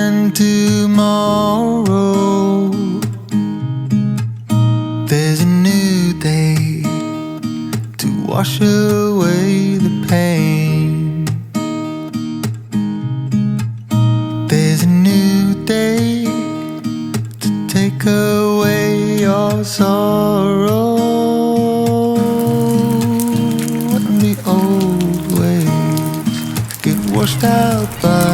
and tomorrow there's a new day to wash away the pain. There's a new day to take away your sorrow. And the old ways get washed out by